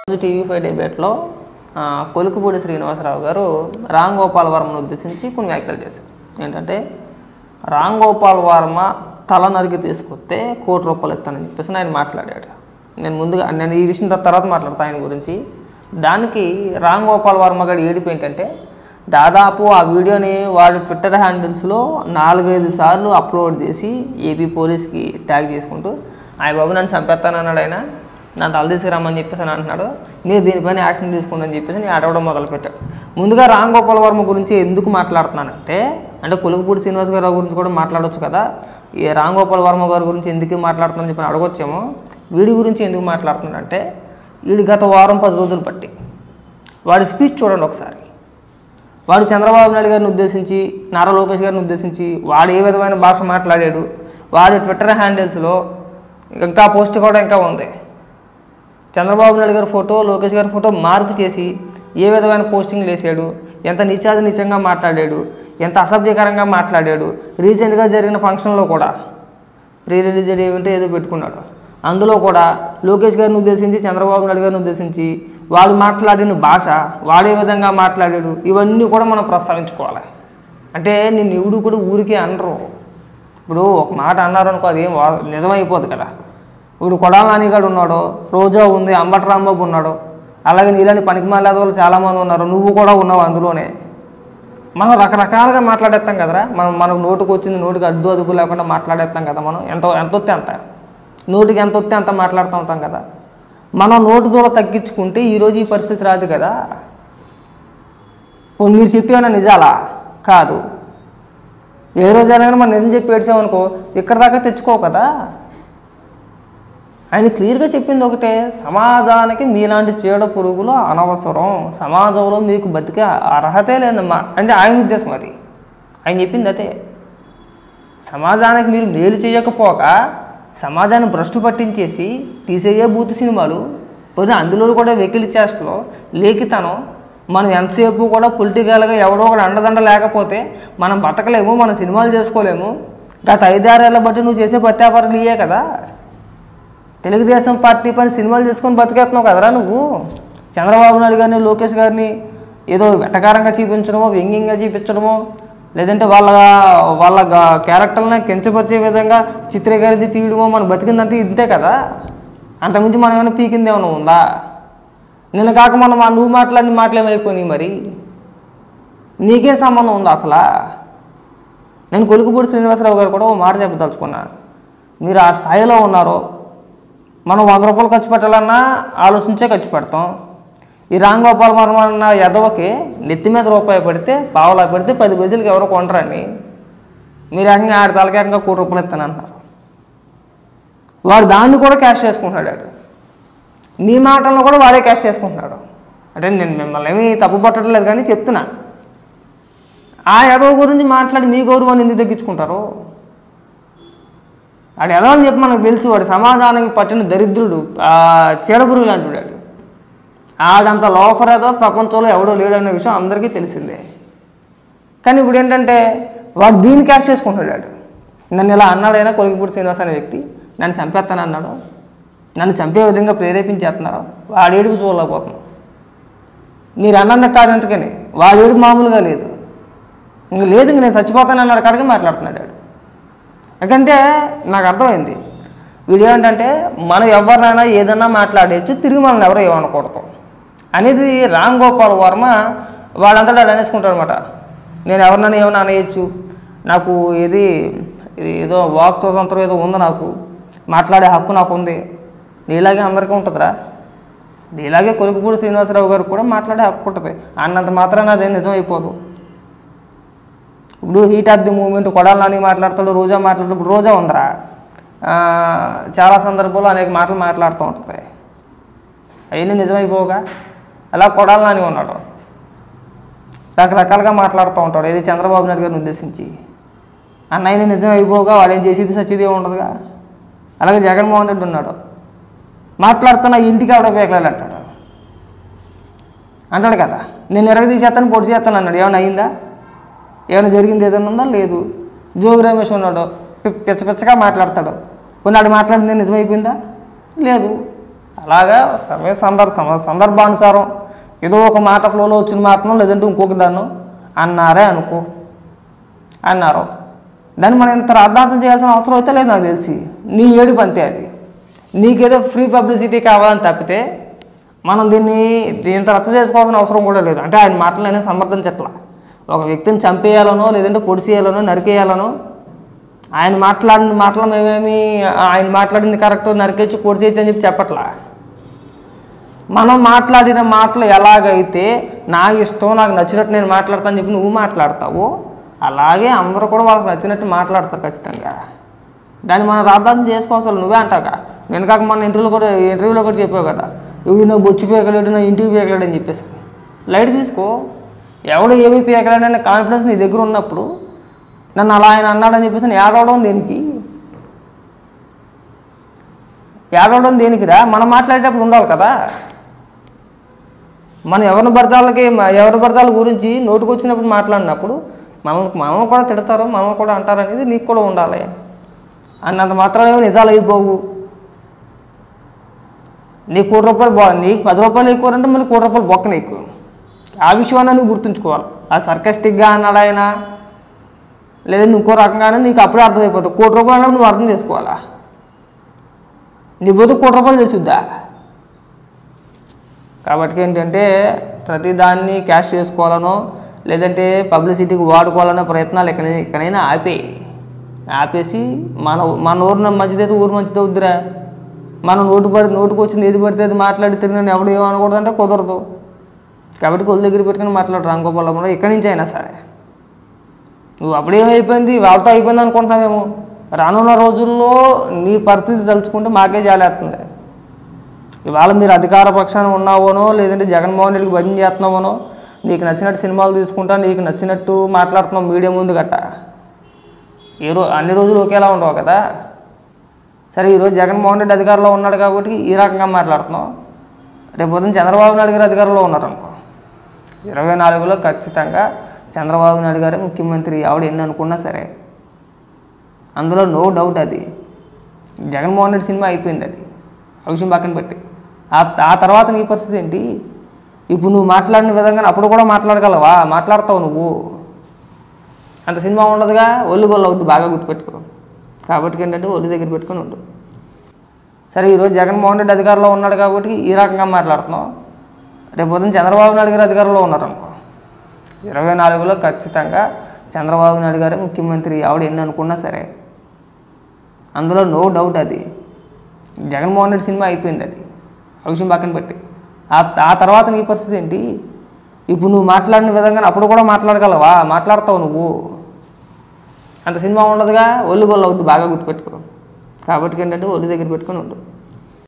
TV5 డిబేట్లో కొలుకుపూడి శ్రీనివాసరావు గారు రామ్ గోపాల్ వర్మను ఉద్దేశించి కొన్ని వ్యాఖ్యలు చేశారు. ఏంటంటే రామ్ గోపాల్ వర్మ తల నరికి తీసుకొస్తే ₹1 కోటి ఇస్తానని చెప్పేసి ఆయన మాట్లాడాడు. నేను ఈ విషయం తర్వాత మాట్లాడతాను ఆయన గురించి. దానికి రామ్ గోపాల్ వర్మ గారి ఏడుపు ఏంటంటే దాదాపు ఆ వీడియోని వాడు ట్విట్టర్ హ్యాండిల్స్లో 4-5 సార్లు అప్లోడ్ చేసి ఏపీ పోలీస్కి ట్యాగ్ చేసుకుంటూ ఆయన బాబు నన్ను చంపేస్తానన్నాడు, ఆయన నా తల తీసుకురమ్మని చెప్పేసి అని అంటున్నాడు, మీరు దీనిపైన యాక్షన్ తీసుకుందని చెప్పేసి నేను అడగడం మొదలుపెట్టాడు. ముందుగా రామ్ గోపాల్ వర్మ గురించి ఎందుకు మాట్లాడుతున్నానంటే కొలుకుపూడి శ్రీనివాస్ గారి గురించి కూడా మాట్లాడవచ్చు కదా, ఈ రామ్ గోపాల్ వర్మ గారి గురించి ఎందుకు మాట్లాడుతున్నానని చెప్పి అడగొచ్చేమో. వీడి గురించి ఎందుకు మాట్లాడుతున్నాడంటే వీడి గత వారం 10 రోజులు బట్టి వాడి స్పీచ్ చూడండి ఒకసారి. వాడు చంద్రబాబు నాయుడు గారిని ఉద్దేశించి, నారా లోకేష్ గారిని ఉద్దేశించి వాడు ఏ విధమైన భాష మాట్లాడాడు, వాడి ట్విట్టర్ హ్యాండిల్స్లో ఇంకా పోస్ట్ కూడా ఇంకా ఉంది. చంద్రబాబు నాయుడు గారి ఫోటో, లోకేష్ గారి ఫోటో మార్పు చేసి ఏ విధమైన పోస్టింగ్లు వేసాడు, ఎంత నీచంగా మాట్లాడాడు, ఎంత అసభ్యకరంగా మాట్లాడాడు. రీసెంట్గా జరిగిన ఫంక్షన్లో కూడా ప్రీ రిలీజ్ ఈవెంట్ ఏదో పెట్టుకున్నాడు, అందులో కూడా లోకేష్ గారిని ఉద్దేశించి, చంద్రబాబు నాయుడు గారిని ఉద్దేశించి వాడు మాట్లాడిన భాష, వాడే విధంగా మాట్లాడాడు, ఇవన్నీ కూడా మనం ప్రస్తావించుకోవాలి. అంటే నిన్ను ఎవడు కూడా ఊరికే అనరు. ఇప్పుడు ఒక మాట అన్నారనుకో అది నిజమైపోదు కదా. ఇప్పుడు కొడాల నానిగాడు ఉన్నాడు, రోజా ఉంది, అంబటి రాంబాబు ఉన్నాడు, అలాగే నీళ్ళని పనికి మాలేద వాళ్ళు చాలామంది ఉన్నారు, నువ్వు కూడా ఉన్నావు అందులోనే. మనం రకరకాలుగా మాట్లాడేస్తాం కదరా. మనకు నోటుకు వచ్చింది నోటికి అడ్డు అదుపు లేకుండా మాట్లాడేస్తాం కదా. మనం ఎంత వస్తే అంత, నోటికి ఎంత వస్తే అంత మాట్లాడుతూ ఉంటాం కదా. మనం నోటు దూరం తగ్గించుకుంటే ఈరోజు ఈ పరిస్థితి రాదు కదా. మీరు చెప్పేమన్నా నిజాలా? కాదు. ఏ రోజైనా మనం నిజం చెప్పి ఏడ్చామనుకో ఇక్కడ దాకా తెచ్చుకోవు కదా. ఆయన క్లియర్గా చెప్పింది ఒకటే, సమాజానికి మీలాంటి చీడ పురుగులు అనవసరం, సమాజంలో మీకు బతికే అర్హతే లేదమ్మా అంటే ఆయన ఉద్దేశం. అది ఆయన చెప్పింది అదే. సమాజానికి మీరు మేలు చేయకపోక సమాజాన్ని భ్రష్టు పట్టించేసి తీసేయే బూతు సినిమాలు, పోతే అందులో కూడా వెకిలి చేష్టలో లేఖితనం, మనం ఎంతసేపు కూడా పొలిటికల్గా ఎవడో ఒకటి అండదండ లేకపోతే మనం బతకలేము, మనం సినిమాలు చేసుకోలేము. గత 5-6 ఏళ్ళ బట్టి నువ్వు చేసే ప్రత్యాపరలు ఇవే కదా. తెలుగుదేశం పార్టీ పని సినిమాలు చేసుకొని బతికేస్తున్నావు కదరా నువ్వు. చంద్రబాబు నాయుడు గారిని, లోకేష్ గారిని ఏదో వెటకారంగా చూపించడమో, వ్యంగ్యంగా చూపించడమో, లేదంటే వాళ్ళ క్యారెక్టర్ని కించపరిచే విధంగా చిత్రీకరించి తీయడమో మనం బతికిందంటే ఇంతే కదా. అంతకుమించి మనం ఏమైనా పీకింది ఏమైనా ఉందా? నిన్న కాక మనం నువ్వు మాట్లాడిన మాటలు ఏమైపోయినాయి మరి? నీకేం సంబంధం ఉందా అసలు? నేను కొలుకుపూడి శ్రీనివాసరావు గారు కూడా ఓ మాట చెప్పదలుచుకున్నా. మీరు ఆ స్థాయిలో ఉన్నారో మనం ₹100 ఖర్చు పెట్టాలన్నా ఆలోచించే ఖర్చు పెడతాం. ఈ రామ్ గోపాల్ వర్మ అన్న ఎదవకి నెత్తి మీద రూపాయి పెడితే, పావలా పెడితే 10 పైసలకి ఎవరో కొంటరని మీరు ఏకంగా ఆడి తలకి ఏకంగా ₹1 ఇస్తానంటున్నారు. వాడు దాన్ని కూడా క్యాష్ చేసుకుంటున్నాడు. మీ మాటలను కూడా వాడే క్యాష్ చేసుకుంటున్నాడు. అంటే నేను మిమ్మల్ని ఏమీ తప్పు పట్టట్లేదు కానీ చెప్తున్నా, ఆ ఎదవ గురించి మాట్లాడి మీ గౌరవాన్ని ఎందుకు తగ్గించుకుంటారు? వాడు ఎలా అని చెప్పి మనకు తెలుసు. వాడు సమాజానికి పట్టిన దరిద్రుడు, చీడపురుగులు అంటున్నాడు. ఆడంత లోఫర్ ఏదో ప్రపంచంలో ఎవడో లేడనే విషయం అందరికీ తెలిసిందే. కానీ ఇప్పుడు ఏంటంటే వాడు దీన్ని క్యాష్ చేసుకుంటున్నాడు. నన్ను ఇలా అన్నాడైనా కొలుకుపూడి శ్రీనివాస్ అనే వ్యక్తి నన్ను చంపేస్తానన్నాడు, నన్ను చంపే విధంగా ప్రేరేపించేస్తున్నారు. వాడు ఏడుపు చూడలేకపోతున్నాం. మీరు అన్నందుకు కాదు ఎంతకని వాడు ఏడుపు మామూలుగా లేదు. ఇంక లేదు, ఇంక నేను చచ్చిపోతానన్నాడు కాడికి మాట్లాడుతున్నాడు. ఎందుకంటే నాకు అర్థమైంది వీడు ఏంటంటే మనం ఎవరినైనా ఏదన్నా మాట్లాడేయచ్చు, తిరిగి మనల్ని ఎవరో ఏమనకూడదు అనేది రామ్ గోపాల్ వర్మ వాడంతటా అనేసుకుంటాడు అనమాట. నేను ఎవరినైనా ఏమైనా అనేయచ్చు, నాకు ఏదో వాక్ స్వాతంత్రం ఏదో ఉంది, నాకు మాట్లాడే హక్కు నాకు ఉంది. నీలాగే అందరికీ ఉంటుందిరా. నీలాగే కొలుకుపూడి శ్రీనివాసరావు గారికి కూడా మాట్లాడే హక్కు ఉంటుంది. అన్నంత మాత్రాన అదేం నిజం అయిపోదు. ఇప్పుడు heat of the moment Kodali Nani మాట్లాడతాడు, రోజా మాట్లాడతాడు. రోజా ఉందరా, చాలా సందర్భాల్లో అనేక మాటలు మాట్లాడుతూ ఉంటుంది. అవన్నీ నిజమైపోగా అలా కొడాల నాని ఉన్నాడు, రకరకాలుగా మాట్లాడుతూ ఉంటాడు. ఇది చంద్రబాబు నాయుడు గారిని ఉద్దేశించి అన్నయ్యని నిజం అయిపోగా వాడేం చేసేది సచ్చేది ఉండదుగా. అలాగే జగన్మోహన్ రెడ్డి ఉన్నాడు, మాట్లాడుతున్నా ఇంటికి ఆవిడ పేకలాలి అంటాడు కదా. నేను ఎరగదీసేస్తాను, పొడి చేస్తాను అన్నాడు. ఏమైనా అయిందా? ఏమైనా జరిగింది ఏదైనా ఉందా? లేదు. జోగి రమేష్ ఉన్నాడు, పిచ్చగా మాట్లాడతాడు. కొన్నాడు మాట్లాడింది నిజమైపోయిందా? లేదు. అలాగా సందర్భానుసారం ఏదో ఒక మాట ఫ్లోలో వచ్చిన మాటనో లేదంటే ఇంకొక దాన్నో అన్నారే అనుకో అన్నారు, దాన్ని మనం ఇంత అర్థాంతం చేయాల్సిన అవసరం అయితే లేదు. నాకు తెలిసి నీ ఏడుపు అంతే, అది నీకేదో ఫ్రీ పబ్లిసిటీ కావాలని తప్పితే మనం దీన్ని ఇంత రచ్చ చేసుకోవాల్సిన అవసరం కూడా లేదు. అంటే ఆయన మాటలనే సమర్థించట్లా, ఒక వ్యక్తిని చంపేయాలనో లేదంటే పొడిచేయాలనో నరికేయాలనో ఆయన మాట్లాడిన మాటలు మేమేమి ఆయన మాట్లాడింది కరెక్ట్ నరికేచ్చు పొడిచేయచ్చు అని చెప్పి చెప్పట్లా. మనం మాట్లాడిన మాటలు ఎలాగైతే నా ఇష్టం నాకు నచ్చినట్టు నేను మాట్లాడతాను చెప్పి నువ్వు మాట్లాడతావు, అలాగే అందరూ కూడా వాళ్ళకి నచ్చినట్టు మాట్లాడతారు ఖచ్చితంగా. దాన్ని మనం అర్థం చేసుకోవాల్సి నువ్వే అంటాక నేను కాక మన ఇంటర్వ్యూలో కూడా చెప్పావు కదా, ఇవి నువ్వు బొచ్చి పీకలేడు నా ఇంటికి పీకలేడు అని చెప్పేసి లైట్ తీసుకో. ఎవడు ఏమీ పీకలేడనే కాన్ఫిడెన్స్ నీ దగ్గర ఉన్నప్పుడు నన్ను అలా ఆయన అన్నాడని చెప్పేసి ఏడవడం దేనికి? ఏడవడం దేనికిరా? మనం మాట్లాడేటప్పుడు ఉండాలి కదా. మనం ఎవరి భర్తల గురించి నోటుకు వచ్చినప్పుడు మాట్లాడినప్పుడు మనం కూడా తిడతారు, మనం కూడా అంటారు అనేది నీకు కూడా ఉండాలి. అన్నంత మాత్రమే నిజాలు అయిపోవు. నీకు ₹1 నీకు ₹10 ఎక్కువ అంటే మళ్ళీ ₹1 బొక్కన ఎక్కువ. ఆ విషయాన్ని నువ్వు గుర్తుంచుకోవాలి. అది సర్కాస్టిక్గా అన్నాడు ఆయన లేదంటే ఇంకో రకంగానే నీకు అప్పుడే అర్థమైపోతుంది. ₹1 అన్నప్పుడు నువ్వు అర్థం చేసుకోవాలా. నీ బతుకు ₹1 చేసుద్దా? కాబట్టి ఏంటంటే ప్రతిదాన్ని క్యాష్ చేసుకోవాలనో లేదంటే పబ్లిసిటీకి వాడుకోవాలనే ప్రయత్నాలు ఎక్కడైనా ఆపేసి మన ఊరిన మంచిదైతే ఊరు మంచిది అవుద్దిరా. మనం నోటుకు వచ్చింది ఏది పడితే అది మాట్లాడి తిరిగిన ఎవడు ఏమనకూడదంటే కుదరదు. కాబట్టి కొద్ది దగ్గర పెట్టుకుని మాట్లాడు రాంగోపాలంలో ఎక్కడి నుంచి అయినా సరే. నువ్వు అప్పుడేమైపోయింది వాళ్ళతో అయిపోయింది అనుకుంటున్నావేమో, రానున్న రోజుల్లో నీ పరిస్థితి తలుచుకుంటే మాకే జాలేస్తుంది. ఇవాళ మీరు అధికార పక్షాన ఉన్నావోనో లేదంటే జగన్మోహన్ రెడ్డికి భజన చేస్తున్నావోనో, నీకు నచ్చినట్టు సినిమాలు తీసుకుంటా నీకు నచ్చినట్టు మాట్లాడుతున్నావు మీడియా ముందు గట్ట. అన్ని రోజులు ఒకేలా ఉండవు కదా. సరే ఈరోజు జగన్మోహన్ రెడ్డి అధికారంలో ఉన్నాడు కాబట్టి ఈ రకంగా మాట్లాడుతున్నావు. రేపు పొద్దున్న చంద్రబాబు నాయుడు గారు అధికారంలో ఉన్నారనుకో, 24లో ఖచ్చితంగా చంద్రబాబు నాయుడు గారే ముఖ్యమంత్రి. ఆవిడ ఎన్ని అనుకున్నా సరే అందులో నో డౌట్. అది జగన్మోహన్ రెడ్డి సినిమా అయిపోయింది, అది ఆ విషయం పక్కన పెట్టి. ఆ తర్వాత నీ పరిస్థితి ఏంటి? ఇప్పుడు నువ్వు మాట్లాడిన విధంగా అప్పుడు కూడా మాట్లాడగలవా? మాట్లాడతావు నువ్వు. అంత సినిమా ఉండదుగా, ఒళ్ళు గొల్ల అవుద్ది, బాగా గుర్తుపెట్టుకో. కాబట్టి ఏంటంటే ఒళ్ళు దగ్గర పెట్టుకుని ఉండు. సరే ఈరోజు జగన్మోహన్ రెడ్డి అధికారంలో ఉన్నాడు కాబట్టి ఈ రకంగా మాట్లాడుతున్నావు. రేపు పొద్దున్న చంద్రబాబు నాయుడు గారు అధికారంలో ఉన్నారనుకో, 24లో ఖచ్చితంగా చంద్రబాబు నాయుడు గారే ముఖ్యమంత్రి. ఆవిడ ఎన్ని అనుకున్నా సరే అందులో నో డౌట్. అది జగన్మోహన్ రెడ్డి సినిమా అయిపోయింది, అది ఆ విషయం పక్కన పెట్టి. ఆ తర్వాత నీ పరిస్థితి ఏంటి? ఇప్పుడు నువ్వు మాట్లాడిన విధంగా అప్పుడు కూడా మాట్లాడగలవా? మాట్లాడతావు నువ్వు. అంత సినిమా ఉండదుగా, ఒళ్ళు గొల్ల అవుద్ది, బాగా గుర్తుపెట్టుకో. కాబట్టి ఏంటంటే ఒళ్ళు దగ్గర పెట్టుకుని ఉండు.